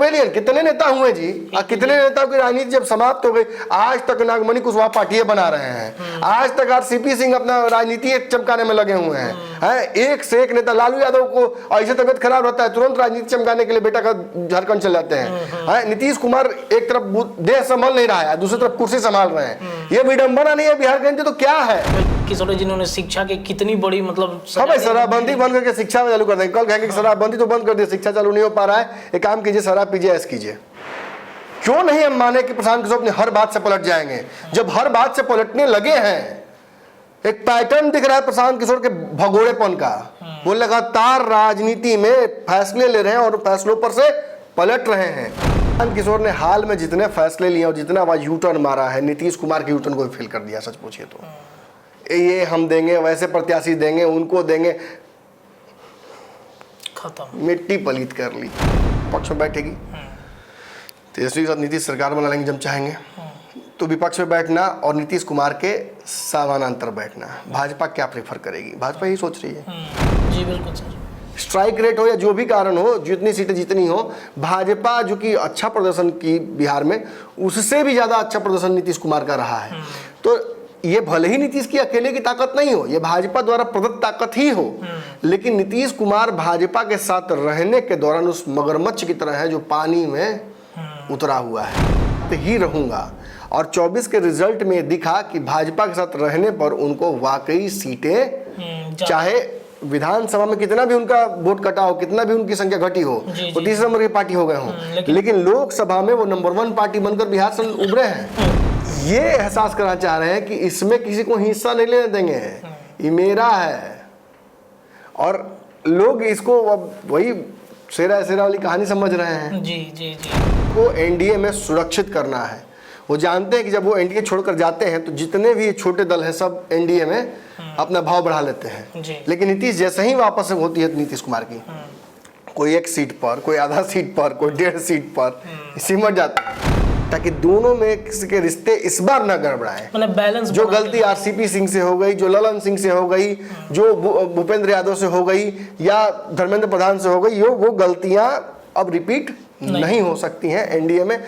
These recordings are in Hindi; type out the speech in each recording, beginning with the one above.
पवेलियन, कितने नेता हुए जी, कितने नेताओं की राजनीति जब समाप्त हो गई। आज तक नागमणि कुशवाहा पार्टी बना रहे हैं, आज तक आरसीपी सिंह अपना राजनीति चमकाने में लगे हुए हैं। एक से एक नेता, लालू यादव को ऐसे तबियत खराब रहता है तुरंत राजनीति चमकाने के लिए बेटा का झारखंड चले जाते हैं। नीतीश कुमार एक तरफ देश संभाल नहीं रहा है, दूसरी तरफ कुर्सी संभाल रहे हैं। ये विडंबना नहीं है बिहार के तो क्या है? किशोर जिन्होंने शिक्षा की कितनी बड़ी मतलब शराबबंदी बंद करके शिक्षा में चालू कर देंगे। कल कहेंगे शराबबंदी तो बंद कर दिए, शिक्षा चालू नहीं हो पा रहा है, एक काम कीजिए शराब पीजिए, ऐस कीजिए। क्यों नहीं हम माने कि प्रशांत किशोर अपने हर बात से पलट जाएंगे? जब हर बात से पलटने लगे हैं, एक पैटर्न दिख रहा है प्रशांत किशोर के भगोड़ेपन का। वो लगातार राजनीति में फैसले ले रहे हैं और फैसलों पर से पलट रहे हैं। प्रशांत किशोर ने हाल में जितने फैसले लिए और जितना वह यू टर्न मारा है, नीतीश कुमार के यू टर्न को फेल कर दिया। सच पूछिए तो ये हम देंगे, वैसे प्रत्याशी देंगे, उनको देंगे, खत्म, मिट्टी पलीत कर ली। पक्ष में बैठेगी तेजस्वी के साथ नीतीश सरकार बना लेंगे जब चाहेंगे, तो विपक्ष में बैठना और नीतीश कुमार के समानांतर बैठना। भाजपा क्या प्रेफर करेगी? भाजपा यही सोच रही है। जी बिल्कुल सर। स्ट्राइक रेट हो या जो भी कारण हो, जितनी सीटें जितनी हो, भाजपा जो कि अच्छा प्रदर्शन की बिहार में, उससे भी ज्यादा अच्छा प्रदर्शन नीतीश कुमार का रहा है। तो ये भले ही नीतीश की अकेले की ताकत नहीं हो, ये भाजपा द्वारा प्रदत्त ताकत ही हो, लेकिन नीतीश कुमार भाजपा के साथ रहने के दौरान उस मगरमच्छ की तरह है जो पानी में उतरा हुआ है। तो ही रहूंगा। और 24 के रिजल्ट में दिखा कि भाजपा के साथ रहने पर उनको वाकई सीटें, चाहे विधानसभा में कितना भी उनका वोट कटा हो, कितना भी उनकी संख्या घटी हो, वो तीसरे नंबर की पार्टी हो गए हों, लेकिन लोकसभा में वो नंबर 1 पार्टी बनकर बिहार से उभरे हैं। ये एहसास करना चाह रहे हैं कि इसमें किसी को हिस्सा नहीं लेने देंगे, ये मेरा है। और लोग इसको अब वही शेरा वाली कहानी समझ रहे हैं। जी जी जी। वो एनडीए में सुरक्षित करना है। वो जानते हैं कि जब वो एनडीए छोड़कर जाते हैं तो जितने भी छोटे दल हैं सब एनडीए में अपना भाव बढ़ा लेते हैं। लेकिन नीतीश जैसे ही वापस होती है नीतीश कुमार की, कोई 1 सीट पर, कोई आधा सीट पर, कोई 1.5 सीट पर सिमट जाता है, ताकि दोनों में किसी के रिश्ते इस बार न गड़बड़ाए। मतलब बैलेंस, जो गलती आरसीपी सिंह से हो गई, जो ललन सिंह से हो गई, जो भूपेंद्र यादव से हो गई या धर्मेंद्र प्रधान से हो गई, वो गलतियां अब रिपीट नहीं हो सकती हैं एनडीए में।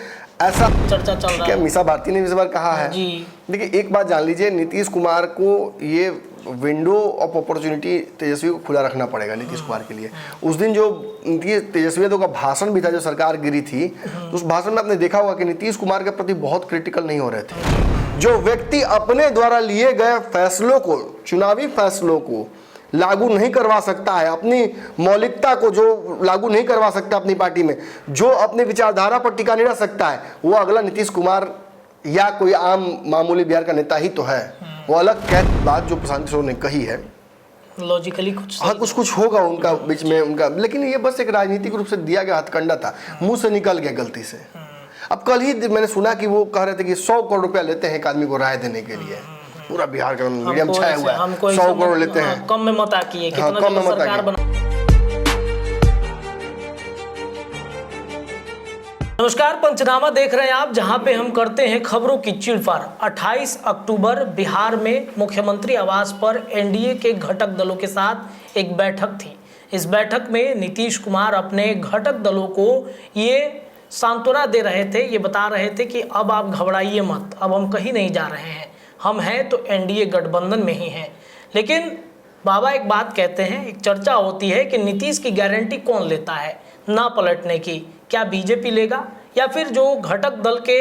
ऐसा चर्चा चल रहा है। मीसा भारती ने इस बार कहा है। देखिए एक बात जान लीजिए, नीतीश कुमार को ये विंडो ऑफ अपॉर्चुनिटी तेजस्वी को खुला रखना पड़ेगा नीतीश कुमार के लिए। उस दिन जो तेजस्वी यादव का भाषण भी था, जो सरकार गिरी थी, तो उस भाषण में आपने देखा होगा कि नीतीश कुमार के प्रति बहुत क्रिटिकल नहीं हो रहे थे। जो व्यक्ति अपने द्वारा लिए गए फैसलों को, चुनावी फैसलों को लागू नहीं करवा सकता है, अपनी मौलिकता को जो लागू नहीं करवा सकता अपनी पार्टी में, जो अपनी विचारधारा पर टिका नहीं रह सकता है, वो अगला नीतीश कुमार या कोई आम मामूली बिहार का नेता ही तो है। वो अलग बात जो प्रशांत किशोर ने कही है, लॉजिकली कुछ कुछ होगा उनका बीच में उनका, लेकिन ये बस एक राजनीतिक रूप से दिया गया हथकंडा था, मुंह से निकल गया गलती से। अब कल ही मैंने सुना कि वो कह रहे थे कि 100 करोड़ रुपया लेते हैं एक आदमी को राय देने के लिए। पूरा बिहार का मीडियम छाया हुआ है, 100 करोड़ लेते हैं। कम में मत आकिए, कितना कम में मत सरकार बना। नमस्कार, पंचनामा देख रहे हैं आप, जहां पे हम करते हैं खबरों की चीरफाड़। 28 अक्टूबर बिहार में मुख्यमंत्री आवास पर एनडीए के घटक दलों के साथ एक बैठक थी। इस बैठक में नीतीश कुमार अपने घटक दलों को ये सांत्वना दे रहे थे, ये बता रहे थे कि अब आप घबराइए मत, अब हम कहीं नहीं जा रहे हैं, हम हैं तो एनडीए गठबंधन में ही हैं। लेकिन बाबा एक बात कहते हैं, एक चर्चा होती है कि नीतीश की गारंटी कौन लेता है ना पलटने की? क्या बीजेपी लेगा या फिर जो घटक दल के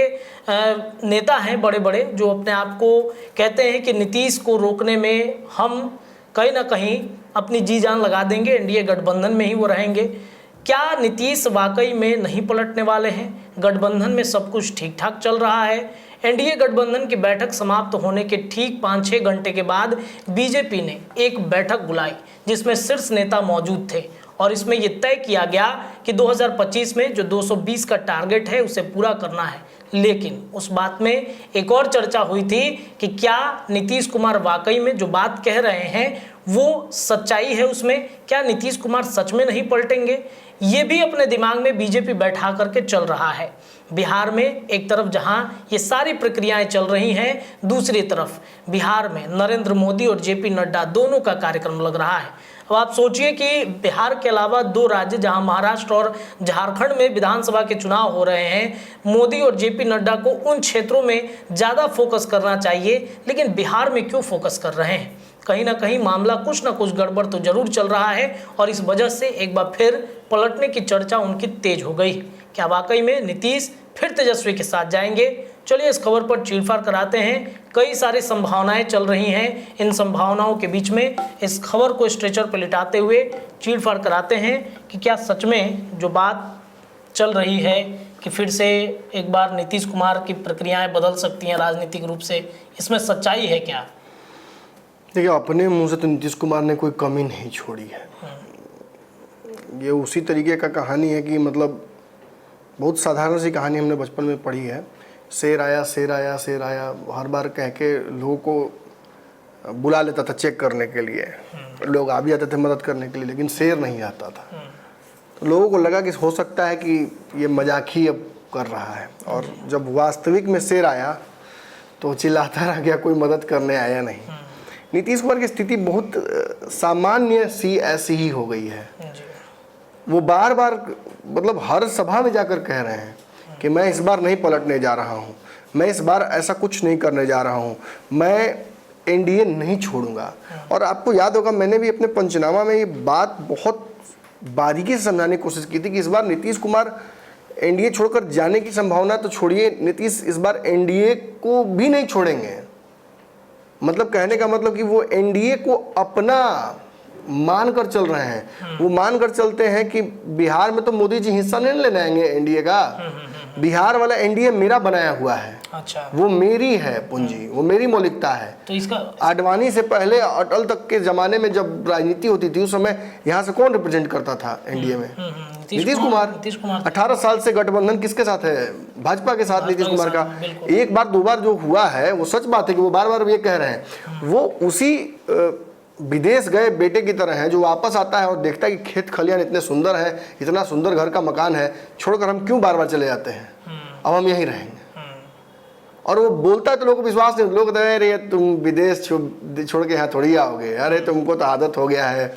नेता हैं बड़े बड़े, जो अपने आप को कहते हैं कि नीतीश को रोकने में हम कहीं ना कहीं अपनी जी जान लगा देंगे, एनडीए गठबंधन में ही वो रहेंगे? क्या नीतीश वाकई में नहीं पलटने वाले हैं? गठबंधन में सब कुछ ठीक ठाक चल रहा है। एनडीए गठबंधन की बैठक समाप्त होने के ठीक 5-6 घंटे के बाद बीजेपी ने एक बैठक बुलाई जिसमें शीर्ष नेता मौजूद थे और इसमें यह तय किया गया कि 2025 में जो 220 का टारगेट है उसे पूरा करना है। लेकिन उस बात में एक और चर्चा हुई थी कि क्या नीतीश कुमार वाकई में जो बात कह रहे हैं वो सच्चाई है उसमें? क्या नीतीश कुमार सच में नहीं पलटेंगे? ये भी अपने दिमाग में बीजेपी बैठा करके चल रहा है। बिहार में एक तरफ जहां ये सारी प्रक्रियाएं चल रही हैं, दूसरी तरफ बिहार में नरेंद्र मोदी और जेपी नड्डा दोनों का कार्यक्रम लग रहा है। अब आप सोचिए कि बिहार के अलावा 2 राज्य जहां महाराष्ट्र और झारखंड में विधानसभा के चुनाव हो रहे हैं, मोदी और जेपी नड्डा को उन क्षेत्रों में ज़्यादा फोकस करना चाहिए, लेकिन बिहार में क्यों फोकस कर रहे हैं? कहीं ना कहीं मामला कुछ ना कुछ गड़बड़ तो जरूर चल रहा है और इस वजह से एक बार फिर पलटने की चर्चा उनकी तेज हो गई। क्या वाकई में नीतीश फिर तेजस्वी के साथ जाएंगे? चलिए इस खबर पर चीरफाड़ कराते हैं। कई सारी संभावनाएं चल रही हैं, इन संभावनाओं के बीच में इस खबर को स्ट्रेचर पर लिटाते हुए चीरफाड़ कराते हैं कि क्या सच में जो बात चल रही है कि फिर से एक बार नीतीश कुमार की प्रक्रियाएं बदल सकती हैं राजनीतिक रूप से, इसमें सच्चाई है क्या? देखिए, अपने मुंह से तो नीतीश कुमार ने कोई कमी नहीं छोड़ी है। ये उसी तरीके का कहानी है कि मतलब बहुत साधारण सी कहानी हमने बचपन में पढ़ी है। शेर आया शेर आया शेर आया, हर बार कह के लोगों को बुला लेता था चेक करने के लिए, लोग आ भी जाते थे मदद करने के लिए, लेकिन शेर नहीं आता था। तो लोगों को लगा कि हो सकता है कि ये मजाक ही अब कर रहा है, और जब वास्तविक में शेर आया तो चिल्लाता रह गया, कोई मदद करने आया नहीं। नीतीश कुमार की स्थिति बहुत सामान्य सी ऐसी ही हो गई है। वो बार बार मतलब हर सभा में जाकर कह रहे हैं कि मैं इस बार नहीं पलटने जा रहा हूँ, मैं इस बार ऐसा कुछ नहीं करने जा रहा हूँ, मैं एनडीए नहीं छोड़ूंगा। और आपको याद होगा, मैंने भी अपने पंचनामा में ये बात बहुत बारीकी से समझाने की कोशिश की थी कि इस बार नीतीश कुमार एनडीए छोड़कर जाने की संभावना तो छोड़िए, नीतीश इस बार एनडीए को भी नहीं छोड़ेंगे। मतलब कहने का मतलब कि वो एनडीए को अपना मानकर चल रहे हैं। वो मानकर चलते हैं कि बिहार में तो मोदी जी हिस्सा नहीं लेने आएंगे एनडीए का, बिहार वाला एनडीए मेरा बनाया हुआ है। अच्छा, वो मेरी है पूंजी, वो मेरी मौलिकता है। तो इसका आडवाणी से पहले अटल तक के जमाने में जब राजनीति होती थी, उस समय यहाँ से कौन रिप्रेजेंट करता था एनडीए में? नीतीश कुमार। 18 साल से गठबंधन किसके साथ है? भाजपा के साथ नीतीश कुमार का। एक बार दो बार जो हुआ है वो सच बात है कि वो बार बार ये कह रहे हैं। वो उसी विदेश गए बेटे की तरह है जो वापस आता है और देखता है कि खेत खलियान इतने सुंदर है, इतना सुंदर घर का मकान है, छोड़कर हम क्यों बार बार चले जाते हैं, अब हम यहीं रहेंगे। और वो बोलता है तो लोगों को विश्वास नहीं, लोग कहते हैं अरे तुम विदेश छोड़ के यहाँ थोड़ी आओगे, अरे तुमको तो आदत हो गया है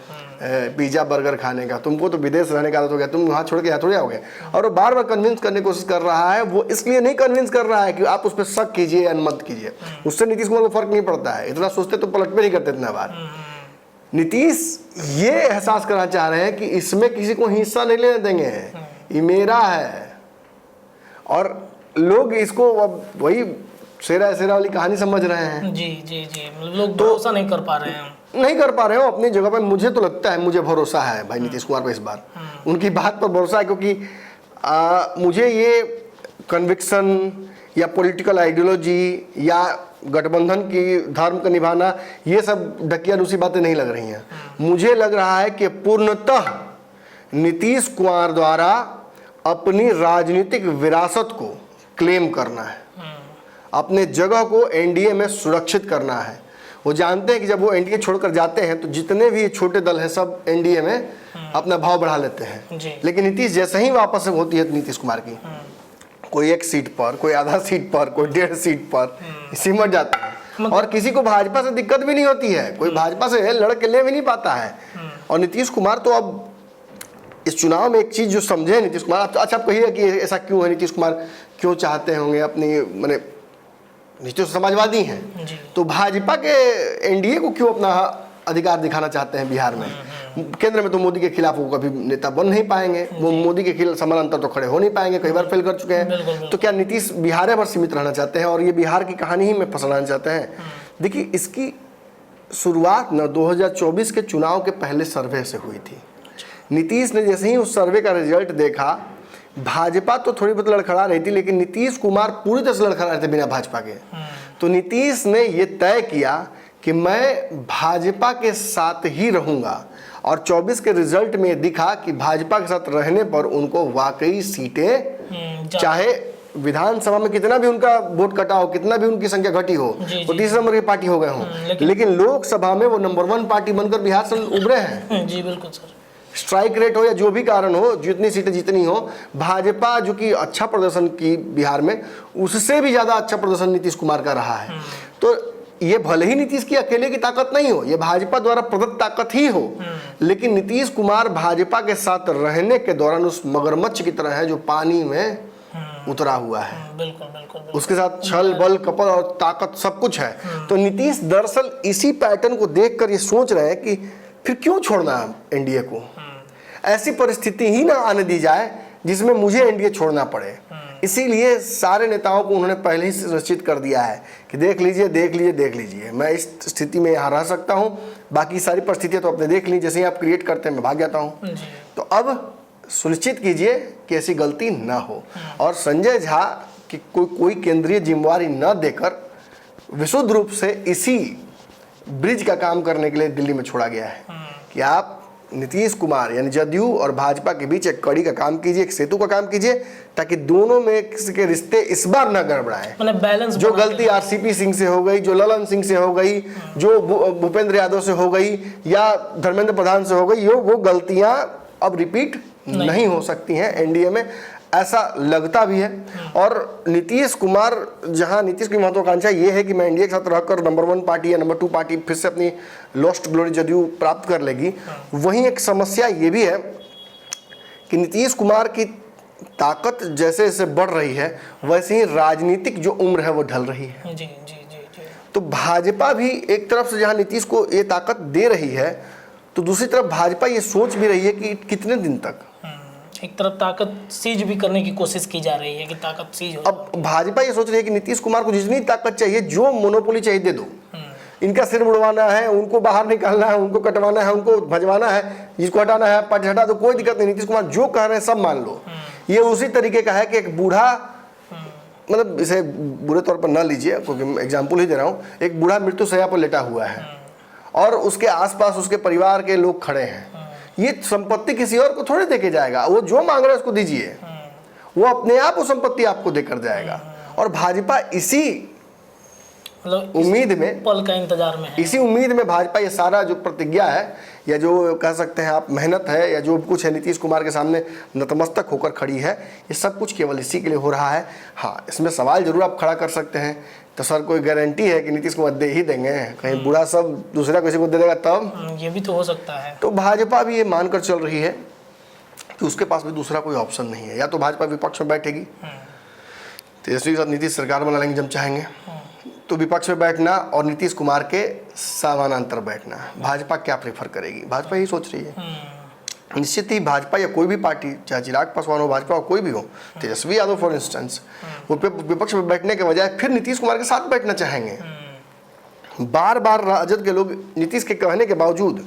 पिज्जा बर्गर खाने का, तुमको तो विदेश रहने का आदत हो गया, तुम वहाँ छोड़ के यहाँ थोड़ी आओगे। और वो बार बार कन्विंस करने की कोशिश कर रहा है। वो इसलिए नहीं कन्विंस कर रहा है कि आप उस पर शक कीजिए या मत कीजिए, उससे नीतीश कुमार को फर्क नहीं पड़ता है। इतना सोचते तो पलट पे नहीं करते इतना बार। नीतीश ये एहसास करना चाह रहे हैं कि इसमें किसी को हिस्सा नहीं लेने देंगे, ये मेरा है। और लोग इसको अब वही शेरा शेरा वाली कहानी समझ रहे हैं। जी जी जी, लोग भरोसा नहीं कर पा रहे हैं, नहीं कर पा रहे हो अपनी जगह पर। मुझे तो लगता है, मुझे भरोसा है भाई नीतीश कुमार पर इस बार, उनकी बात पर भरोसा है, क्योंकि मुझे ये कन्विक्शन या पॉलिटिकल आइडियोलॉजी या गठबंधन की धर्म का निभाना, ये सब ढकियानुसी बातें नहीं लग रही हैं। मुझे लग रहा है कि पूर्णतः नीतीश कुमार द्वारा अपनी राजनीतिक विरासत को क्लेम करना है, अपने जगह को एनडीए में सुरक्षित करना है। वो जानते हैं कि जब वो एनडीए छोड़कर जाते हैं तो जितने भी छोटे दल हैं सब एनडीए में अपना भाव बढ़ा लेते हैं। लेकिन नीतीश जैसे ही वापस होती है नीतीश कुमार की, कोई 1 सीट पर, कोई आधा सीट पर, कोई 1.5 सीट पर सिमट जाता है। और किसी को भाजपा से दिक्कत भी नहीं होती है, कोई भाजपा से लड़ के ले भी नहीं पाता है। और नीतीश कुमार तो अब इस चुनाव में एक चीज जो समझे नीतीश कुमार, अच्छा आप कहिए कि ऐसा क्यों है, नीतीश कुमार क्यों चाहते होंगे अपनी, मैंने नीतीश समाजवादी हैं तो भाजपा के एनडीए को क्यों अपना अधिकार दिखाना चाहते हैं बिहार में? केंद्र में तो मोदी के खिलाफ वो कभी नेता बन नहीं पाएंगे, वो मोदी के खिलाफ समानांतर तो खड़े हो नहीं पाएंगे, कई बार फेल कर चुके हैं। तो क्या नीतीश बिहार पर सीमित रहना चाहते हैं और ये बिहार की कहानी ही में फंसाना चाहते हैं? देखिए, इसकी शुरुआत ना 2024 के चुनाव के पहले सर्वे से हुई थी। नीतीश ने जैसे ही उस सर्वे का रिजल्ट देखा, भाजपा तो थोड़ी बहुत लड़खड़ा रही थी, लेकिन नीतीश कुमार पूरी तरह से लड़खड़ा रहे थे बिना भाजपा के। तो नीतीश ने ये तय किया कि मैं भाजपा के साथ ही रहूंगा, और 24 के रिजल्ट में दिखा कि भाजपा के साथ रहने पर उनको वाकई सीटें, चाहे विधानसभा में कितना भी उनका वोट कटा हो, कितना भी उनकी संख्या घटी हो, वो 30 नंबर की पार्टी हो गए हों, लेकिन लोकसभा में वो नंबर 1 पार्टी बनकर बिहार से उभरे हैं। जी बिल्कुल सर। स्ट्राइक रेट हो या जो भी कारण हो, जितनी सीटें जितनी हो, भाजपा जो कि अच्छा प्रदर्शन की बिहार में, उससे भी ज़्यादा अच्छा प्रदर्शन नीतीश कुमार का रहा है। तो ये भले ही नीतीश की अकेले की ताकत नहीं हो, ये भाजपा द्वारा प्रदत्त ताकत ही हो, लेकिन नीतीश कुमार भाजपा के साथ रहने के दौरान उस मगरमच्छ की तरह है जो पानी में उतरा हुआ है। बिल्कुल बिल्कुल बिल्कुल। उसके साथ छल बल कपट और ताकत सब कुछ है। तो नीतीश दरअसल इसी पैटर्न को देखकर ये सोच रहे हैं कि फिर क्यों छोड़ना है एनडीए को, ऐसी परिस्थिति ही ना आने दी जाए जिसमें मुझे एनडीए छोड़ना पड़े। इसीलिए सारे नेताओं को उन्होंने पहले ही सुनिश्चित कर दिया है कि देख लीजिए मैं इस स्थिति में यहाँ रह सकता हूँ, बाकी सारी परिस्थितियाँ तो आपने देख ली, जैसे ही आप क्रिएट करते हैं मैं भाग जाता हूँ। तो अब सुनिश्चित कीजिए कि ऐसी गलती ना हो, और संजय झा की कोई केंद्रीय जिम्मेवारी न देकर विशुद्ध रूप से इसी ब्रिज का काम करने के लिए दिल्ली में छोड़ा गया है कि आप नीतीश कुमार यानी जदयू और भाजपा के बीच एक कड़ी का काम कीजिए, एक सेतु का काम कीजिए, ताकि दोनों में के रिश्ते इस बार न गड़बड़ाएं। मतलब बैलेंस, जो गलती आरसीपी सिंह से हो गई, जो ललन सिंह से हो गई, जो भूपेंद्र यादव से हो गई या धर्मेंद्र प्रधान से हो गई, वो गलतियां अब रिपीट नहीं हो सकती हैं एनडीए में, ऐसा लगता भी है। और नीतीश कुमार, जहां नीतीश की महत्वाकांक्षा ये है कि मैं एनडीए के साथ रहकर नंबर 1 पार्टी या नंबर 2 पार्टी फिर से अपनी लॉस्ट ग्लोरी जदयू प्राप्त कर लेगी, वहीं एक समस्या ये भी है कि नीतीश कुमार की ताकत जैसे जैसे बढ़ रही है वैसे ही राजनीतिक जो उम्र है वो ढल रही है। जी जी जी जी। तो भाजपा भी एक तरफ से जहां नीतीश को ये ताकत दे रही है, तो दूसरी तरफ भाजपा ये सोच भी रही है कि कितने दिन तक। एक तरफ ताकत सीज भी करने की कोशिश की जा रही है कि ताकत सीज हो। अब भाजपा ये सोच रही है कि नीतीश कुमार को जितनी ताकत चाहिए, जो मोनोपोली चाहिए दे दो, इनका सिर मुड़वाना है, उनको बाहर निकालना है, उनको कटवाना है, उनको भजवाना है, जिसको हटाना है पट हटा दो, कोई दिक्कत नहीं, नीतीश कुमार जो कह रहे हैं सब मान लो। ये उसी तरीके का है कि एक बूढ़ा, मतलब इसे बुरे तौर पर न लीजिए क्योंकि एग्जाम्पल ही दे रहा हूँ, एक बूढ़ा मृत्यु शैया पर लेटा हुआ है और उसके आसपास उसके परिवार के लोग खड़े हैं। ये संपत्ति किसी और को थोड़े देके जाएगा, वो जो मांग रहा है उसको दीजिए, वो अपने आप वो संपत्ति आपको देकर जाएगा। और भाजपा इसी मतलब उम्मीद में, पल का इंतजार में है, इसी उम्मीद में भाजपा ये सारा जो प्रतिज्ञा है या जो कह सकते हैं आप मेहनत है या जो कुछ है नीतीश कुमार के सामने नतमस्तक होकर खड़ी है, ये सब कुछ केवल इसी के लिए हो रहा है। हाँ, इसमें सवाल जरूर आप खड़ा कर सकते हैं, तो सर कोई गारंटी है कि नीतीश कुमार दे ही देंगे? कहीं बुरा सब दूसरा किसी को दे देगा तब? ये भी तो हो सकता है। तो भाजपा भी ये मानकर चल रही है कि उसके पास भी दूसरा कोई ऑप्शन नहीं है, या तो भाजपा विपक्ष में बैठेगी, तेजस्वी के साथ नीतीश सरकार बना लेंगे जब चाहेंगे, तो विपक्ष में बैठना और नीतीश कुमार के समानांतर बैठना। भाजपा क्या प्रेफर करेगी? भाजपा यही सोच रही है। निश्चित ही भाजपा या कोई भी पार्टी, चाहे चिराग पासवान हो, भाजपा हो, कोई भी हो, तेजस्वी यादव फॉर इंस्टेंस, वो विपक्ष में बैठने के बजाय फिर नीतीश कुमार के साथ बैठना चाहेंगे। बार बार राजद के लोग नीतीश के कहने के बावजूद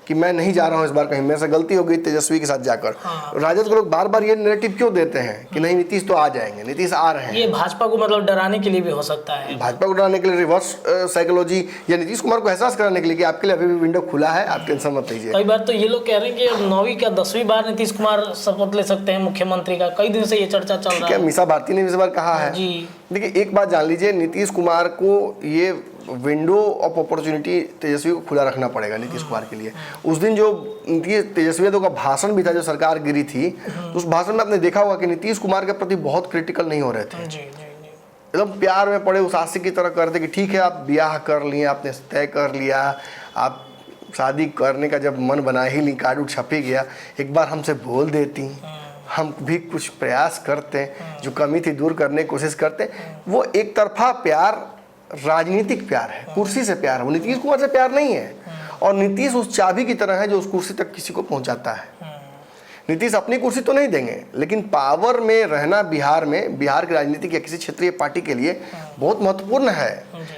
कि मैं नहीं जा रहा हूं इस बार, कहीं मेरे से गलती हो गई तेजस्वी के साथ जाकर, राजद के लोग बार बार ये नैरेटिव क्यों देते हैं कि नहीं नीतीश तो आ जाएंगे, नीतीश आ रहे हैं? ये भाजपा को मतलब डराने के लिए भी हो सकता है, भाजपा को डराने के लिए, रिवर्स साइकोलॉजी, या नीतीश कुमार को एहसास कराने के लिए कि आपके लिए अभी भी विंडो खुला है, आप टेंशन मत लीजिए। कई बार तो ये लोग कह रहे हैं कि 9वीं क्या 10वीं बार नीतीश कुमार शपथ ले सकते हैं मुख्यमंत्री का, कई दिन से ये चर्चा चल रहा है। मीसा भारती ने इस बार कहा है जी। देखिए, एक बात जान लीजिए, नीतीश कुमार को ये विंडो ऑफ अपॉर्चुनिटी तेजस्वी को खुला रखना पड़ेगा नीतीश कुमार के लिए। उस दिन जो तेजस्वी यादव का भाषण भी था, जो सरकार गिरी थी, तो उस भाषण में आपने देखा होगा कि नीतीश कुमार के प्रति बहुत क्रिटिकल नहीं हो रहे थे, एकदम प्यार में पड़े उस आशिक की तरह करते कि ठीक है आप ब्याह कर लिए, आपने तय कर लिया, आप शादी करने का जब मन बना ही ली, कार्ड छप ही गया, एक बार हमसे बोल देती, हम भी कुछ प्रयास करते, जो कमी थी दूर करने की कोशिश करते। वो एक तरफा प्यार राजनीतिक प्यार है, कुर्सी से प्यार है, वो नीतीश कुमार से प्यार नहीं है। और नीतीश उस चाबी की तरह है जो उस कुर्सी तक किसी को पहुंचाता है। नीतीश अपनी कुर्सी तो नहीं देंगे, लेकिन पावर में रहना बिहार में, बिहार की राजनीति या किसी क्षेत्रीय पार्टी के लिए बहुत महत्वपूर्ण है।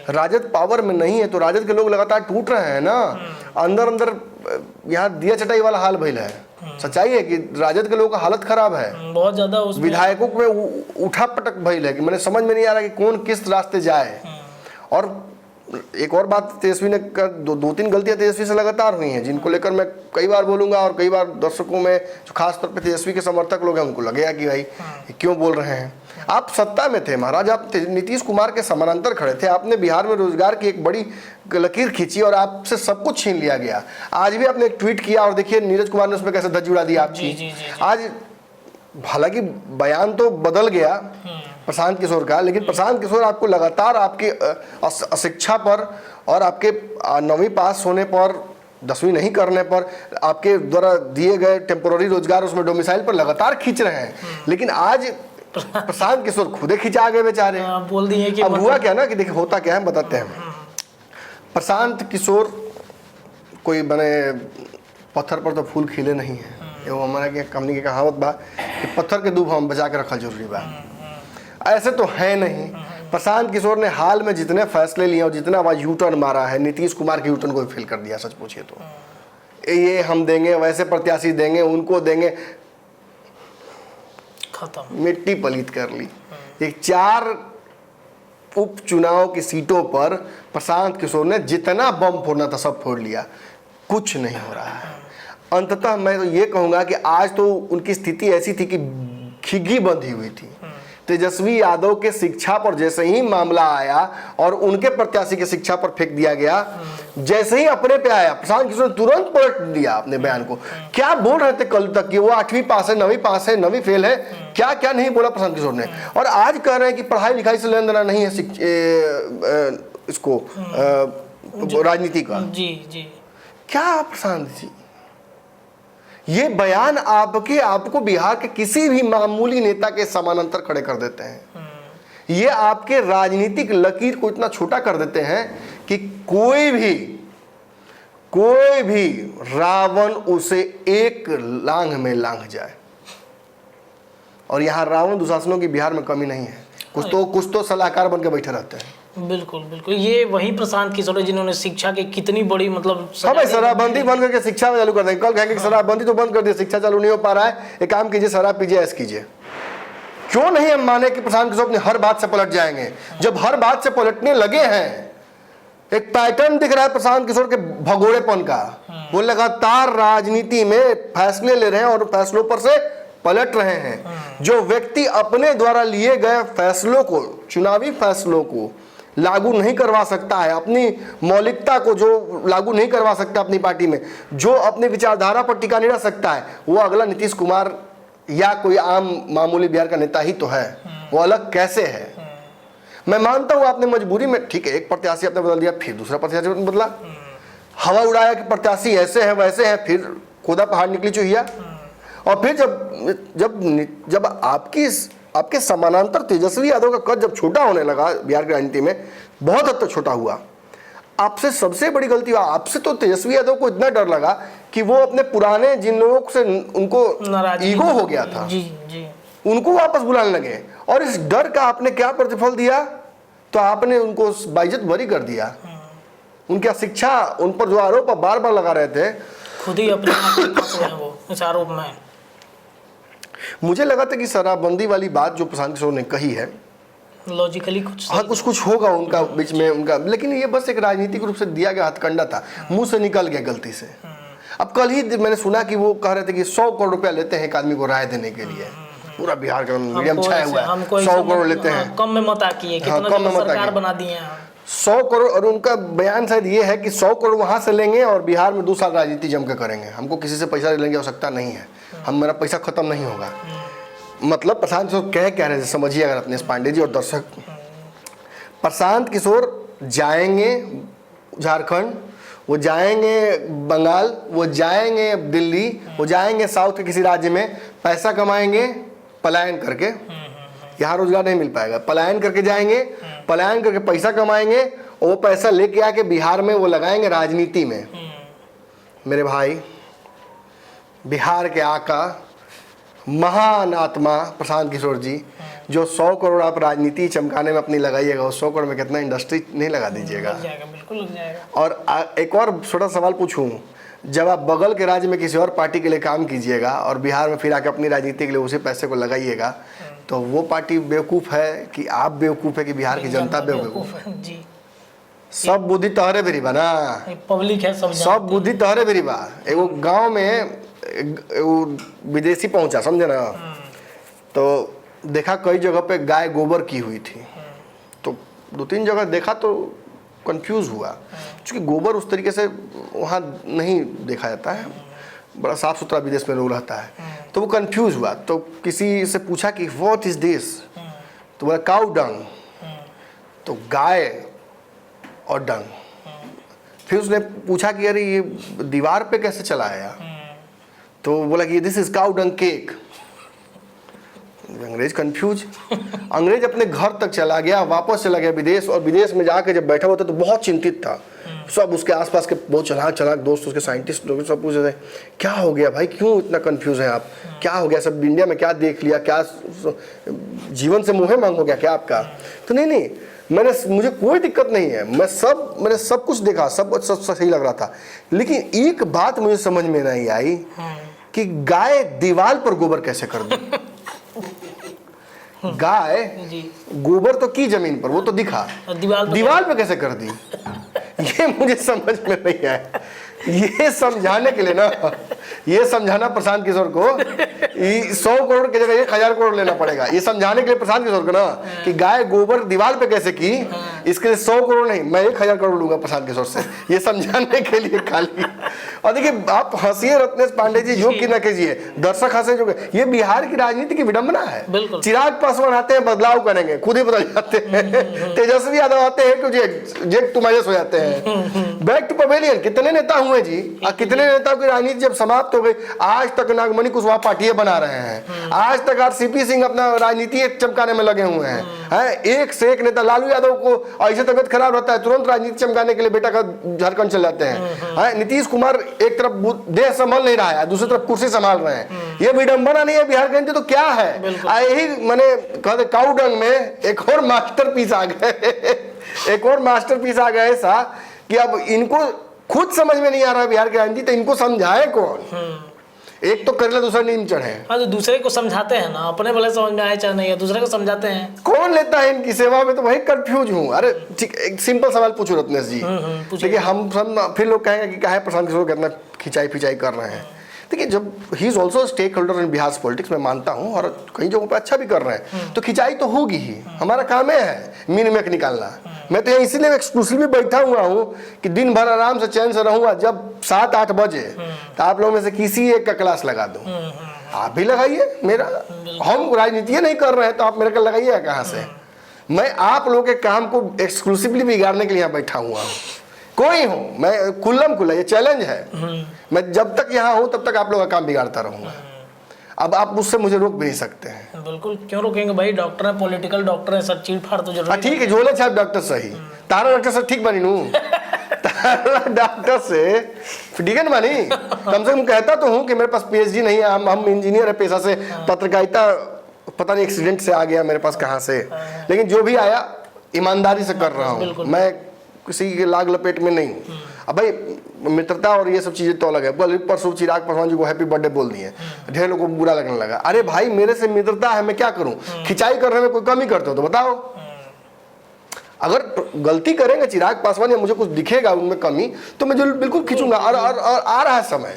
राजद पावर में नहीं है तो राजद के लोग लगातार टूट रहे हैं ना, अंदर अंदर यहाँ दिया चटाई वाला हाल भइल है। सच्चाई है कि राजद के लोगों का हालत खराब है, बहुत ज्यादा। विधायकों में उठा पटक भइल है कि मैंने समझ में नहीं आ रहा कि कौन किस रास्ते जाए। और एक और बात, तेजस्वी ने दो तीन गलतियां तेजस्वी से लगातार हुई हैं, जिनको लेकर मैं कई बार बोलूंगा, और कई बार दर्शकों में जो खास तौर पे तेजस्वी के समर्थक लोग हैं उनको लगेगा कि भाई क्यों बोल रहे हैं। आप सत्ता में थे महाराज, आप नीतीश कुमार के समानांतर खड़े थे, आपने बिहार में रोजगार की एक बड़ी लकीर खींची और आपसे सब कुछ छीन लिया गया। आज भी आपने एक ट्वीट किया और देखिए नीरज कुमार ने उसमें कैसे धज्जी उड़ा दी आपकी। आज हालांकि बयान तो बदल गया, प्रशांत किशोर का, लेकिन प्रशांत किशोर आपको लगातार आपकी अशिक्षा पर और आपके 9वीं पास होने पर, 10वीं नहीं करने पर, आपके द्वारा दिए गए टेम्पोररी रोजगार उसमें डोमिसाइल पर लगातार खींच रहे हैं। लेकिन आज प्रशांत किशोर खुदे खिंचा गए बेचारे। बोल दिए कि अब हुआ क्या ना कि देखिए होता क्या है, बताते हैं। प्रशांत किशोर कोई बने पत्थर पर तो फूल खिले नहीं है, एवं हमारा के कंपनी की कहावत बा कि पत्थर के दूब हम बचा के रखल जरूरी बा। ऐसे तो है नहीं। प्रशांत किशोर ने हाल में जितने फैसले लिए और जितना वह यू टर्न मारा है, नीतीश कुमार के यू टर्न को फेल कर दिया सच पूछिए तो। ये हम देंगे, वैसे प्रत्याशी देंगे, उनको देंगे, खत्म, मिट्टी पलीत कर ली। एक 4 उपचुनाव की सीटों पर प्रशांत किशोर ने जितना बम फोड़ना था सब फोड़ लिया, कुछ नहीं हो रहा है। अंततः मैं तो ये कहूँगा कि आज तो उनकी स्थिति ऐसी थी कि खिग्गी बंधी हुई थी। तेजस्वी यादव के शिक्षा पर जैसे ही मामला आया और उनके प्रत्याशी के शिक्षा पर फेंक दिया गया, जैसे ही अपने पे आया प्रशांत किशोर ने तुरंत पलट दिया अपने बयान को। क्या बोल रहे थे कल तक कि वो 8वीं पास है, 9वीं पास है, 9वीं फेल है, क्या क्या नहीं बोला प्रशांत किशोर ने। और आज कह रहे हैं कि पढ़ाई लिखाई से लेन देना नहीं है इसको राजनीति का। जी जी, क्या प्रशांत जी, ये बयान आपको बिहार के किसी भी मामूली नेता के समानांतर खड़े कर देते हैं। ये आपके राजनीतिक लकीर को इतना छोटा कर देते हैं कि कोई भी रावण उसे एक लांघ में लांघ जाए। और यहाँ रावण दुशासनों की बिहार में कमी नहीं है, कुछ तो सलाहकार बन के बैठे रहते हैं। बिल्कुल बिल्कुल, ये वही प्रशांत किशोर है जिन्होंने शिक्षा की कितनी बड़ी मतलब भाई शराबबंदी बंद करके शिक्षा में चालू कर देंगे। कल कहेंगे कि शराबबंदी तो बंद कर दिए, शिक्षा चालू नहीं हो पा रहा है, एक काम कीजिए शराब पीजिए, ऐश कीजिए। क्यों नहीं हम माने कि प्रशांत किशोर अपनी हर बात से पलट जाएंगे। जब हर बात से पलटने लगे हैं, एक पैटर्न दिख रहा है प्रशांत किशोर के भगोड़ेपन का। वो लगातार राजनीति में फैसले ले रहे हैं और फैसलों पर से पलट रहे हैं। जो व्यक्ति अपने द्वारा लिए गए फैसलों को, चुनावी फैसलों को लागू नहीं करवा सकता है, अपनी मौलिकता को जो लागू नहीं करवा सकता अपनी पार्टी में, जो अपनी विचारधारा पर टिका नहीं रह सकता है, वो अगला नीतीश कुमार या कोई आम मामूली बिहार का नेता ही तो है। वो अलग कैसे है। मैं मानता हूं आपने मजबूरी में, ठीक है, एक प्रत्याशी आपने बदल दिया, फिर दूसरा प्रत्याशी बदला, हवा उड़ाया कि प्रत्याशी ऐसे है वैसे है, फिर खोदा पहाड़ निकली चुहिया। और फिर जब आपके समानांतर तेजस्वी यादव का कद जब छोटा होने लगा बिहार की राजनीति में, बहुत हद तक छोटा हुआ, आपसे सबसे बड़ी गलती हुआ। आपसे तो तेजस्वी यादव को इतना डर लगा कि वो अपने पुराने जिन लोगों से उनको ईगो हो गया था, जी जी, उनको वापस बुलाने लगे। और इस डर का आपने क्या प्रतिफल दिया, तो आपने उनको बाइज्जत बरी कर दिया। उनकी शिक्षा, उन पर जो आरोप बार बार लगा रहे थे, खुद ही अपने आप में फंस गए वो इस आरोप में। मुझे लगा था कि शराबबंदी वाली बात जो प्रशांत किशोर ने कही है, लॉजिकली कुछ हाँ कुछ होगा उनका बीच में उनका, लेकिन ये बस एक राजनीतिक रूप से दिया गया हथकंडा था, मुंह से निकल गया गलती से। अब कल ही मैंने सुना कि वो कह रहे थे कि 100 करोड़ रुपया लेते हैं एक आदमी को राय देने के लिए। पूरा बिहार का मीडियम छाया हुआ है, 100 करोड़ लेते हैं, कम में मत आकिए, कितना सरकार बना दिए हैं 100 करोड़। और उनका बयान शायद ये है कि 100 करोड़ वहां से लेंगे और बिहार में 2 साल राजनीति जम के करेंगे, हमको किसी से पैसा लेने की आवश्यकता नहीं है, मेरा पैसा खत्म नहीं होगा। मतलब प्रशांत किशोर कह रहे थे, समझिए अगर अपने पांडे जी और दर्शक, प्रशांत किशोर जाएंगे झारखंड, वो जाएंगे बंगाल, वो जाएंगे दिल्ली, वो जाएंगे साउथ के किसी राज्य में, पैसा कमाएंगे पलायन करके, यहाँ रोजगार नहीं मिल पाएगा, पलायन करके जाएंगे, पलायन करके पैसा कमाएंगे और वो पैसा लेके आके बिहार में वो लगाएंगे राजनीति में। मेरे भाई, बिहार के आका, महान आत्मा प्रशांत किशोर जी, जो 100 करोड़ आप राजनीति चमकाने में अपनी लगाइएगा, उस 100 करोड़ में कितना इंडस्ट्री नहीं लगा दीजिएगा। बिल्कुल लग जाएगा। और एक और छोटा सवाल पूछूं, जब आप बगल के राज्य में किसी और पार्टी के लिए काम कीजिएगा और बिहार में फिर आके अपनी राजनीति के लिए उसी पैसे को लगाइएगा, तो वो पार्टी बेवकूफ़ है कि आप बेवकूफ़ है कि बिहार की जनता बेवकूफ़ है? जी, सब बुद्धि तहरे बेरी बा ना, पब्लिक है, सब बुद्धि तहरे बेरी बा। एगो गाँव में विदेशी पहुंचा, समझे ना, तो देखा कई जगह पे गाय गोबर की हुई थी, तो 2-3 जगह देखा तो कंफ्यूज हुआ, क्योंकि गोबर उस तरीके से वहाँ नहीं देखा जाता है, बड़ा साफ सुथरा विदेश में लोग रहता है, तो वो कंफ्यूज हुआ। तो किसी से पूछा कि व्हाट इज दिस, तो बोला काउ डंग, तो गाय और डंग। फिर उसने पूछा कि अरे ये दीवार पे कैसे चला आया, तो बोला कि this is cow dung cake. अंग्रेज कंफ्यूज। अंग्रेज अपने घर तक चला गया, वापस चला गया विदेश, और विदेश में जाके जब बैठा हुआ था तो बहुत चिंतित था। सब उसके आसपास के बहुत चलाक दोस्त, उसके साइंटिस्ट लोग सब पूछ रहे थे क्या हो गया भाई, क्यों इतना कंफ्यूज है आप, क्या हो गया, सब इंडिया में क्या देख लिया, क्या जीवन से मोह मांग हो गया क्या आपका। तो नहीं, मुझे कोई दिक्कत नहीं है, मैंने सब कुछ देखा, सब सही लग रहा था, लेकिन एक बात मुझे समझ में नहीं आई कि गाय दीवार पर गोबर कैसे कर दी। गाय गोबर तो की जमीन पर, वो तो दिखा, दीवार पे कैसे कर दी, ये मुझे समझ में नहीं आया। ये समझाने के लिए ना, ये समझाना प्रशांत किशोर को 100 करोड़ की जगह 1000 करोड़ लेना पड़ेगा। ये समझाने के लिए प्रशांत किशोर को ना कि गाय गोबर दीवार पे कैसे की, इसके लिए 100 करोड़ नहीं, मैं 1000 करोड़ लूंगा प्रशांत किशोर से, ये समझाने के लिए खाली। और देखिए आप हंसिए रत्नेश पांडे जी, जो की ना कीजिए, दर्शक हंसे जो, ये बिहार की राजनीति की विडंबना है। चिराग पासवान आते हैं बदलाव करेंगे, खुद ही बदल जाते हैं। तेजस्वी यादव आते हैं कि जेक तुमायस हो जाते हैं। बैक टू पवेलियन, कितने नेता हुए जी, कितने नेताओं की राजनीति जब समाप्त हो गई, आज तक नागमणि कुशवाहा पार्टियां बना रहे हैं, आज तक आरसीपी सिंह अपना राजनीति चमकाने में लगे हुए हैं। एक से एक नेता, लालू यादव को ऐसे तबियत खराब रहता है तुरंत राजनीति चमकाने के लिए बेटा का झारखंड चले जाते हैं। नीतीश कुमार एक तरफ देश संभाल नहीं रहा है, दूसरी तरफ कुर्सी संभाल रहे हैं। ये विडंबना नहीं है बिहार की राजनीति तो क्या है। यही मैंने कहते काउ डंग में एक और मास्टरपीस आ गए, एक और मास्टरपीस आ गए ऐसा कि अब इनको खुद समझ में नहीं आ रहा है बिहार की राजनीति, तो इनको समझाए कौन। एक तो करेला दूसरा नींद चढ़े। हाँ, तो दूसरे को समझाते हैं ना, अपने भले समझ में आए चाहे नहीं, दूसरे को समझाते हैं। कौन लेता है इनकी सेवा में, तो वही कंफ्यूज हूँ। अरे ठीक, एक सिंपल सवाल पूछो रत्नेश जी, देखिए हम सब फिर लोग कहेंगे कि क्या है प्रशांत किशोर कितना खिंचाई फिंचाई कर रहे हैं। देखिए जब he is also stakeholder in Bihar politics, मैं मानता हूँ, और कई जगहों पर अच्छा भी कर रहे हैं, तो खिंचाई तो होगी ही, हमारा काम है मीन मेक निकालना। मैं तो यहाँ इसीलिए एक्सक्लूसिवली बैठा हुआ हूँ कि दिन भर आराम से चैन से रहूँगा। जब 7-8 बजे तो आप लोगों में से किसी एक का क्लास लगा दूँ, आप भी लगाइए मेरा। हम राजनीति नहीं कर रहे हैं तो आप मेरे को लगाइए कहाँ से। मैं आप लोगों के काम को एक्सक्लूसिवली बिगाड़ने के लिए यहाँ बैठा हुआ हूँ। कोई हूँ मैं, खुल्ला ये चैलेंज है। मैं जब तक यहाँ हूँ तब तक आप लोगों का काम बिगाड़ता रहूंगा। अब आप मुझसे मुझे रोक भी नहीं सकते हैं। बिल्कुल, क्यों रोकेंगे भाई, डॉक्टर है, पॉलिटिकल डॉक्टर है, सब चीड़ फाड़ तो जरूर। ठीक है, झोले छाप डॉक्टर सही, तारा डॉक्टर से ठीक बनी नू। तारा डॉक्टर से ठीक है ना बनी, कम से कम कहता तो हूँ कि मेरे पास PhD नहीं है, हम इंजीनियर है पेशा से, पत्रकारिता पता नहीं एक्सीडेंट से आ गया मेरे पास कहाँ से, लेकिन जो भी आया ईमानदारी से कर रहा हूँ, मैं किसी के लाग लपेट में नहीं हूँ। अब भाई मित्रता और ये सब चीजें तो अलग है। कल परसों चिराग पासवान जी को हैप्पी बर्थडे बोल दिए, ढेर लोगों को बुरा लगने लगा। अरे भाई मेरे से मित्रता है, मैं क्या करूं, खिंचाई करने में कोई कमी करते हो तो बताओ। अगर गलती करेंगे चिराग पासवान या मुझे कुछ दिखेगा उनमें कमी तो मैं जो बिल्कुल खींचूंगा। और आ रहा है समय,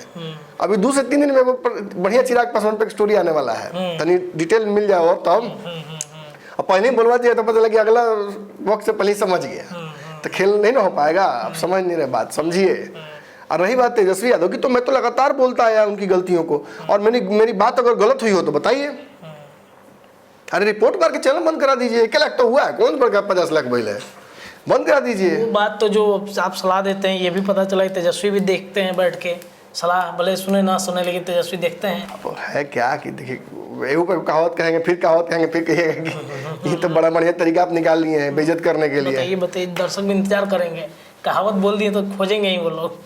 अभी 2 से 3 दिन में बढ़िया चिराग पासवान पे स्टोरी आने वाला है, तनी डिटेल मिल जाए और तब पहले ही बोलवा दिया तो पता लगे अगला वक्त से पहले समझ गया तो खेल नहीं ना हो पाएगा। आप समझ नहीं रहे बात, समझिए। और रही बात तेजस्वी यादव की, तो मैं तो लगातार बोलता आया उनकी गलतियों को, और मेरी बात अगर गलत हुई हो तो बताइए। अरे रिपोर्ट करके चैनल बंद करा दीजिए। 1 लाख तो हुआ है, कौन पर 50 लाख बोले, बंद करा दीजिए। वो बात तो जो आप सलाह देते हैं ये भी पता चला, तेजस्वी भी देखते हैं बैठ के, सलाह भले सुने ना सुने लेकिन तेजस्वी देखते हैं। अब है क्या कि देखिए कहावत कहेंगे फिर कहावत कहेंगे फिर कहिएगा कि ये तो बड़ा बढ़िया तरीका आप निकाल लिए हैं बेइज्जत करने के लिए। बताइए दर्शक भी इंतजार करेंगे, कहावत बोल दिए तो खोजेंगे ही वो लोग।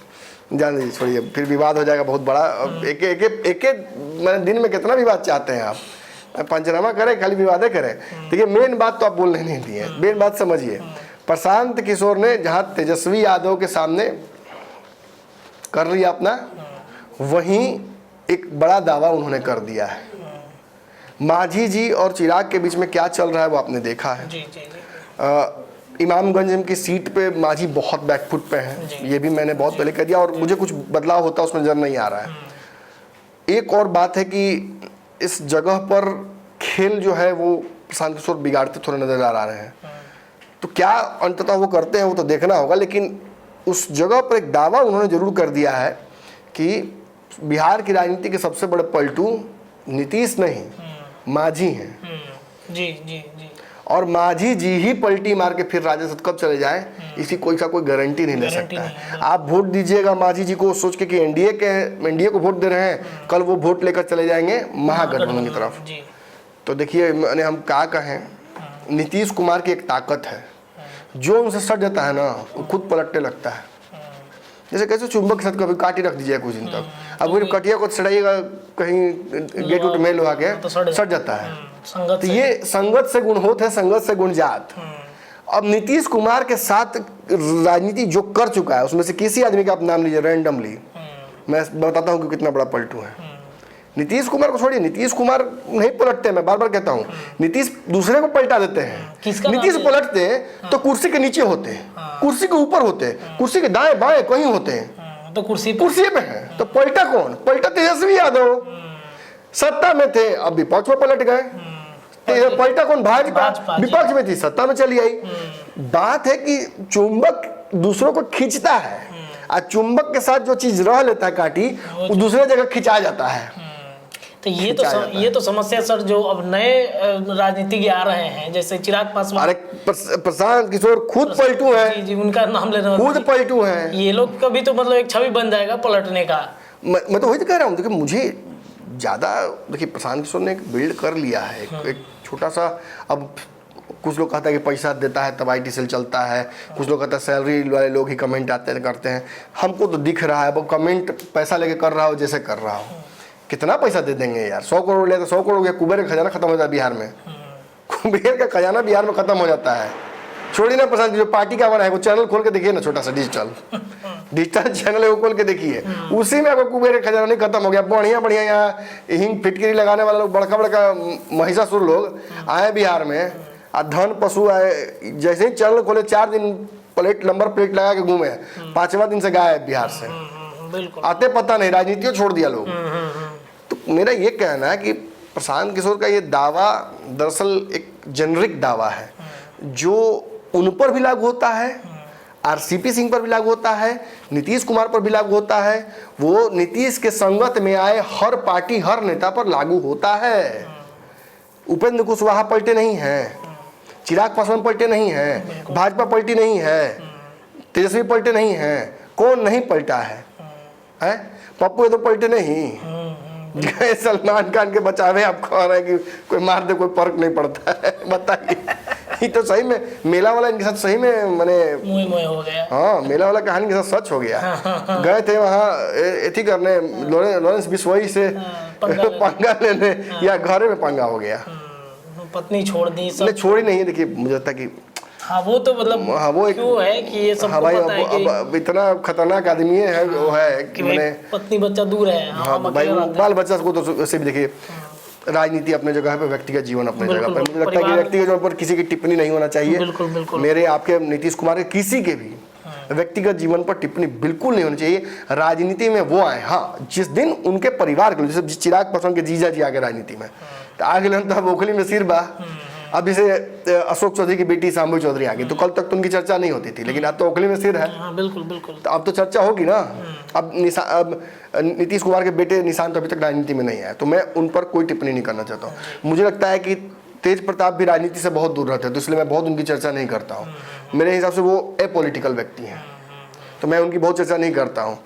जान लीजिए, छोड़िए, फिर विवाद हो जाएगा बहुत बड़ा। एक मैंने दिन में कितना विवाद चाहते हैं आप, पंचनामा करें खाली विवादे करें। देखिए मेन बात तो आप बोलने नहीं दिए, मेन बात समझिए। प्रशांत किशोर ने जहाँ तेजस्वी यादव के सामने कर लिया अपना, वहीं एक बड़ा दावा उन्होंने कर दिया है। मांझी जी और चिराग के बीच में क्या चल रहा है वो आपने देखा है। इमामगंज की सीट पे मांझी बहुत बैकफुट पे हैं, ये भी मैंने बहुत पहले कह दिया, और मुझे कुछ बदलाव होता उसमें नजर नहीं आ रहा है। एक और बात है कि इस जगह पर खेल जो है वो प्रशांत किशोर बिगाड़ते थोड़े नजर आ रहे हैं, तो क्या अंततः वो करते हैं वो तो देखना होगा। लेकिन उस जगह पर एक दावा उन्होंने जरूर कर दिया है कि बिहार की राजनीति के सबसे बड़े पलटू नीतीश नहीं मांझी हैं। जी जी जी। और माझी जी ही पलटी मार के फिर राजद कब चले जाए इसकी कोई गारंटी नहीं ले सकता है। आप वोट दीजिएगा माझी जी को सोच के कि एनडीए को वोट दे रहे हैं, कल वो वोट लेकर चले जाएंगे महागठबंधन की तरफ। तो देखिए मैंने हम क्या कहें, नीतीश कुमार की एक ताकत है, जो उनसे सट जाता है ना वो खुद पलटने लगता है। जैसे कैसे चुंबक के साथ कभी काटी रख दीजिए कुछ दिन तक, अब वो कटिया को सड़ाइएगा कहीं गेट उट में लोहा के तो सट जाता है। तो ये संगत से गुण होत है, संगत से गुण जात। अब नीतीश कुमार के साथ राजनीति जो कर चुका है उसमें से किसी आदमी का आप नाम लीजिए रैंडमली, मैं बताता हूँ कि कितना बड़ा पलटू है। नीतीश कुमार को छोड़िए, नीतीश कुमार नहीं पलटते, मैं बार बार कहता हूँ, नीतीश दूसरे को पलटा देते हैं। नीतीश पलटते हैं तो कुर्सी के नीचे होते हैं, कुर्सी के ऊपर होते हैं, कुर्सी के दाएं बाएं कहीं होते हैं, तो कुर्सी पे है। तो पलटा कौन? पलटा तेजस्वी यादव। सत्ता में थे अब विपक्ष में पलट गए। पलटा कौन? भाजपा विपक्ष में थी सत्ता में चली आई। बात है कि चुंबक दूसरों को खींचता है, और चुंबक के साथ जो चीज रह लेता है काटी वो दूसरे जगह खिंचा जाता है। तो ये तो समस्या सर, जो अब नए राजनीतिज्ञ आ रहे हैं जैसे चिराग पासवान, अरे प्रशांत किशोर खुद पलटू है। जी, उनका नाम लेना, खुद पलटू है। ये लोग कभी तो मतलब एक छवि बन जाएगा पलटने का। मैं तो वही तो कह रहा हूँ। देखिए मुझे ज्यादा, देखिए प्रशांत किशोर ने एक बिल्ड कर लिया है, एक छोटा सा। अब कुछ लोग कहता है कि पैसा देता है तब IT सेल चलता है, कुछ लोग कहता है सैलरी वाले लोग ही कमेंट आते करते हैं। हमको तो दिख रहा है, अब कमेंट पैसा लेके कर रहा हो जैसे कर रहा हो। कितना पैसा दे देंगे यार? 100 करोड़ ले तो 100 करोड़, कुबेर का खजाना खत्म हो जाता है बिहार में। कुबेर का खजाना बिहार में खत्म हो जाता है। छोड़िए ना प्रशांत, जो पार्टी का बना है वो चैनल खोल के देखिए ना, छोटा सा डिजिटल चैनल है वो खोल के देखिए, उसी में आपको कुबेर का खजाना नहीं खत्म हो गया। बढ़िया बढ़िया यहाँ हिंग फिटकरी लगाने वाले लोग, बड़का बड़का महिषासुर लोग आए बिहार में, और धन पशु आए। जैसे ही चैनल खोले 4 दिन नंबर प्लेट लगा के घूमे, 5वां दिन से गायब बिहार से। आते पता नहीं, राजनीति छोड़ दिया लोग। तो मेरा ये कहना है कि प्रशांत किशोर का ये दावा दरअसल एक जेनरिक दावा है, जो उन पर भी लागू होता है, RCP सिंह पर भी लागू होता है, नीतीश कुमार पर भी लागू होता है, वो नीतीश के संगत में आए हर पार्टी हर नेता पर लागू होता है। उपेंद्र कुशवाहा पलटे नहीं हैं, चिराग पासवान पलटे नहीं हैं, भाजपा पलटी नहीं है, तेजस्वी पलटे नहीं हैं। कौन नहीं पलटा है? पप्पू ये तो पलटे नहीं गए सलमान खान के बचावे। आप कह रहे हैं कि कोई मार दे कोई फर्क नहीं पड़ता है, बताइए। ये तो सही में मेला वाला इनके साथ सही में मैंने मुँह हो गया। हाँ, मेला वाला कहानी के साथ सच हो गया। गए थे वहाँ एथी करने, लॉरेंस बिश्नोई से पंगा लेने, या घरे में पंगा हो गया। पत्नी छोड़ दी, सब छोड़ी नहीं है। देखिए मुझे लगता है कि हाँ वो तो मतलब हाँ वो क्यों है कि ये सब भाई अब इतना खतरनाक आदमी है वो है कि मैंने पत्नी बच्चा दूर है। हाँ भाई, बाल बच्चा को तो वैसे भी देखिए, राजनीति अपने जगह पे, व्यक्तिगत जीवन अपने जगह पर। मुझे लगता है कि व्यक्तिगत जीवन पर किसी की टिप्पणी नहीं होना चाहिए। बिल्कुल। मेरे आपके नीतीश कुमार के किसी के भी व्यक्तिगत जीवन पर टिप्पणी बिल्कुल नहीं होनी चाहिए। राजनीति में वो आए, हाँ जिस दिन उनके परिवार के, जैसे चिराग पासवान के जीजा जी आगे राजनीति में, तो आगे तो ओखली में सिर बा। अब इसे अशोक चौधरी की बेटी शांभवी चौधरी आ गई, तो कल तक तो उनकी चर्चा नहीं होती थी, लेकिन अब तो ओखली में सिर है। हाँ, बिल्कुल। तो अब तो चर्चा होगी ना। अब नीतीश कुमार के बेटे निशांत अभी तक राजनीति में नहीं आए, तो मैं उन पर कोई टिप्पणी नहीं करना चाहता हूँ। मुझे लगता है कि तेज प्रताप भी राजनीति से बहुत दूर रहते हैं, तो इसलिए मैं बहुत उनकी चर्चा नहीं करता हूँ। मेरे हिसाब से वो अपॉलिटिकल व्यक्ति हैं, तो मैं उनकी बहुत चर्चा नहीं करता हूँ।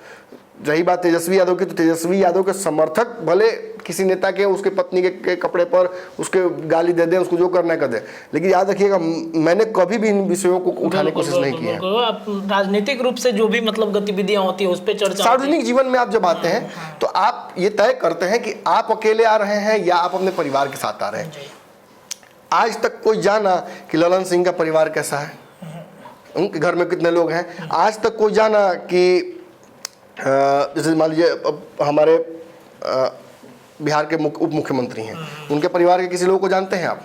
रही बात तेजस्वी यादव की, तो तेजस्वी यादव के समर्थक भले किसी नेता के उसके पत्नी के कपड़े पर उसके गाली दे दें, उसको जो करना है कर दे, लेकिन याद रखिएगा मैंने कभी भी इन विषयों को उठाने की कोशिश नहीं की है। आप राजनीतिक रूप से जो भी मतलब गतिविधियां होती है उस पर चर्चा, सार्वजनिक जीवन में आप जब आते हैं तो आप ये तय करते हैं कि आप अकेले आ रहे हैं या आप अपने परिवार के साथ आ रहे हैं। आज तक कोई जाना कि ललन सिंह का परिवार कैसा है, उनके घर में कितने लोग हैं? आज तक कोई जाना कि जैसे मान लीजिए अब हमारे बिहार के उप मुख्यमंत्री हैं, उनके परिवार के किसी लोग को जानते हैं आप?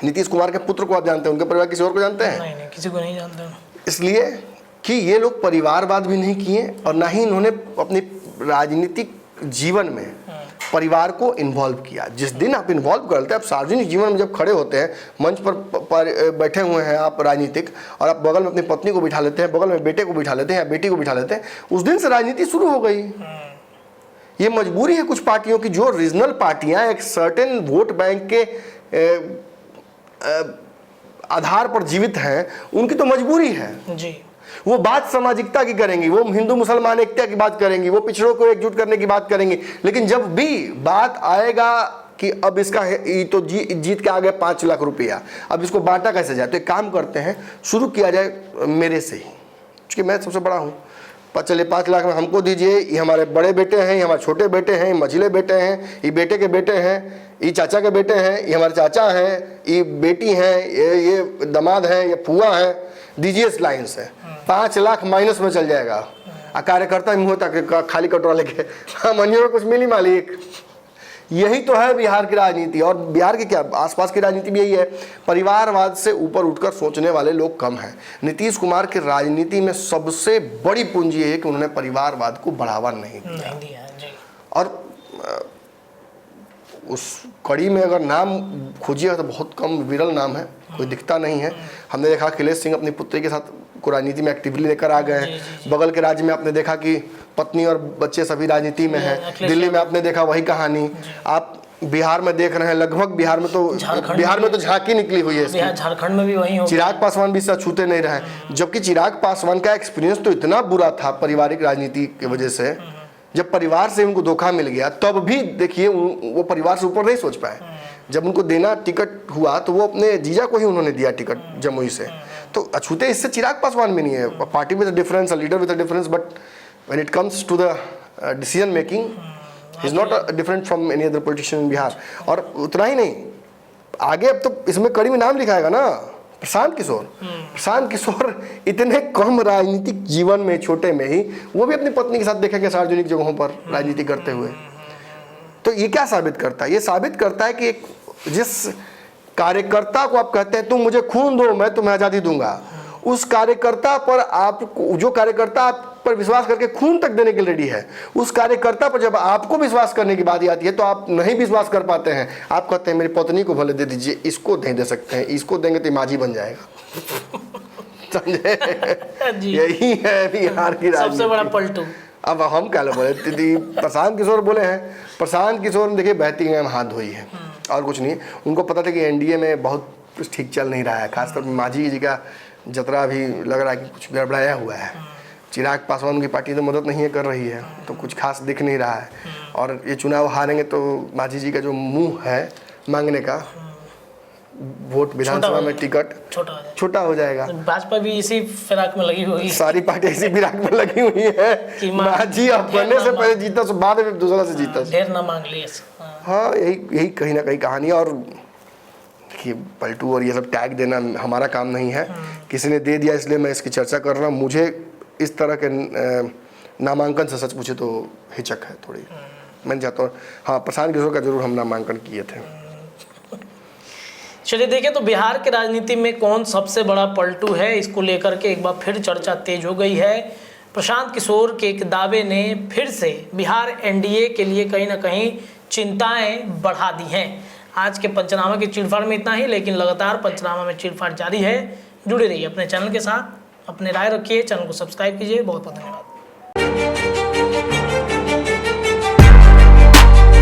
नीतीश कुमार के पुत्र को आप जानते हैं, उनके परिवार किसी और को जानते हैं? नहीं, किसी को नहीं जानते। इसलिए कि ये लोग परिवारवाद भी नहीं किए और ना ही इन्होंने अपने राजनीतिक जीवन में परिवार को इन्वॉल्व किया। जिस दिन आप इन्वॉल्व करते हैं, आप सार्वजनिक जीवन में जब खड़े होते हैं, मंच पर बैठे हुए हैं आप राजनीतिक, और आप बगल में अपनी पत्नी को बिठा लेते हैं, बगल में बेटे को बिठा लेते हैं या बेटी को बिठा लेते हैं, उस दिन से राजनीति शुरू हो गई। ये मजबूरी है कुछ पार्टियों की, जो रीजनल पार्टियां एक सर्टेन वोट बैंक के आधार पर जीवित हैं, उनकी तो मजबूरी है। जी, वो बात सामाजिकता की करेंगी, वो हिंदू मुसलमान एकता की बात करेंगी, वो पिछड़ों को एकजुट करने की बात करेंगी, लेकिन जब भी बात आएगा कि अब इसका ये तो जीत के आ गए 5 लाख रुपया, अब इसको बांटा कैसे जाए, तो एक काम करते हैं, शुरू किया जाए मेरे से ही, क्योंकि मैं सबसे बड़ा हूँ। चलिए 5 लाख में हमको दीजिए, ये हमारे बड़े बेटे हैं, ये हमारे छोटे बेटे हैं, ये मझिले बेटे हैं, ये बेटे के बेटे हैं, ये चाचा के बेटे हैं, ये हमारे चाचा हैं, ये बेटी हैं, ये दामाद हैं, ये फुआ हैं, दीजिए इस लाइन से। 5 लाख माइनस में चल जाएगा। कार्यकर्ता मुँह तक खाली कटोरा लेके, हाँ मनियों कुछ मिली मालिक। यही तो है बिहार की राजनीति। और बिहार के क्या आसपास की राजनीति भी यही है, परिवारवाद से ऊपर उठकर सोचने वाले लोग कम हैं। नीतीश कुमार की राजनीति में सबसे बड़ी पूंजी ये है कि उन्होंने परिवारवाद को बढ़ावा नहीं दिया। और उस कड़ी में अगर नाम खोजिएगा तो बहुत कम विरल नाम है, कोई दिखता नहीं है। हमने देखा अखिलेश सिंह अपनी पुत्री के साथ को राजनीति में एक्टिवली लेकर आ गए हैं। बगल के राज्य में आपने देखा कि पत्नी और बच्चे सभी राजनीति में हैं। दिल्ली में आपने देखा वही कहानी। आप बिहार में देख रहे हैं, लगभग बिहार में तो झांकी निकली हुई है। झारखंड में भी वही हो। चिराग पासवान भी इससे छूते नहीं रहे, जबकि चिराग पासवान का एक्सपीरियंस तो इतना बुरा था पारिवारिक राजनीति की वजह से। जब परिवार से उनको धोखा मिल गया तब भी देखिए वो परिवार से ऊपर नहीं सोच पाए। जब उनको देना टिकट हुआ तो वो अपने जीजा को ही उन्होंने दिया टिकट जमुई से। तो अछूते इससे चिराग पासवान भी नहीं है। Party with difference, leader with difference, but when it comes to the decision making he is not different from any other politician in Bihar. और उतना ही नहीं, आगे अब तो इसमें कड़ी में नाम लिखाएगा ना प्रशांत किशोर। प्रशांत किशोर इतने कम राजनीतिक जीवन में, छोटे में ही, वो भी अपनी पत्नी के साथ देखेंगे सार्वजनिक जगहों पर राजनीति करते हुए। तो ये क्या साबित करता है? ये साबित करता है कि एक जिस कार्यकर्ता को आप कहते हैं तुम मुझे खून दो मैं तुम्हें आज़ादी दूंगा, उस कार्यकर्ता पर आपको, जो कार्यकर्ता आप पर विश्वास करके खून तक देने के लिए रेडी है, उस कार्यकर्ता पर जब आपको विश्वास करने की बात आती है तो आप नहीं विश्वास कर पाते हैं। आप कहते हैं मेरी पत्नी को भले दे दीजिए, इसको नहीं दे सकते हैं, इसको देंगे तो माजी बन जाएगा। समझे? यही है बिहार की राजनीति, सबसे बड़ा पलटू। अब हम क्या बोले, प्रशांत किशोर बोले हैं। प्रशांत किशोर ने देखिए बहती गए हाथ धोई है और कुछ नहीं। उनको पता था कि एनडीए में बहुत कुछ ठीक चल नहीं रहा है, खासतौर पर मांझी जी का जतरा भी लग रहा है कि कुछ गड़बड़ाया हुआ है। चिराग पासवान की पार्टी तो मदद नहीं कर रही है, तो कुछ खास दिख नहीं रहा है। और ये चुनाव हारेंगे तो मांझी जी का जो मुंह है मांगने का, वोट विधानसभा में टिकट छोटा हो जाएगा। भाजपा भी इसी फिराक में लगी हुई है, सारी पार्टी इसी फिराक में लगी हुई है कि मांझी अब बनने से पहले जीता तो बाद में दूसरा से जीता, ढेर ना मांग लिए। हाँ, यही कहीं ना कहीं कहानी है। और देखिए पलटू और ये सब टैग देना हमारा काम नहीं है, किसी ने दे दिया इसलिए मैं इसकी चर्चा कर रहा हूँ। मुझे इस तरह के नामांकन से सच पूछे तो हिचक है थोड़ी। मैं चाहता हूँ, हाँ, प्रशांत किशोर का जरूर हम नामांकन किए थे। चलिए देखें तो बिहार की राजनीति में कौन सबसे बड़ा पलटू है, इसको लेकर के एक बार फिर चर्चा तेज हो गई है। प्रशांत किशोर के एक दावे ने फिर से बिहार एनडीए के लिए कहीं ना कहीं चिंताएं बढ़ा दी हैं। आज के पंचनामा की चीरफाड़ में इतना ही, लेकिन लगातार पंचनामा में चीरफाड़ जारी है। जुड़े रहिए अपने चैनल के साथ, अपने राय रखिए, चैनल को सब्सक्राइब कीजिए। बहुत बहुत धन्यवाद।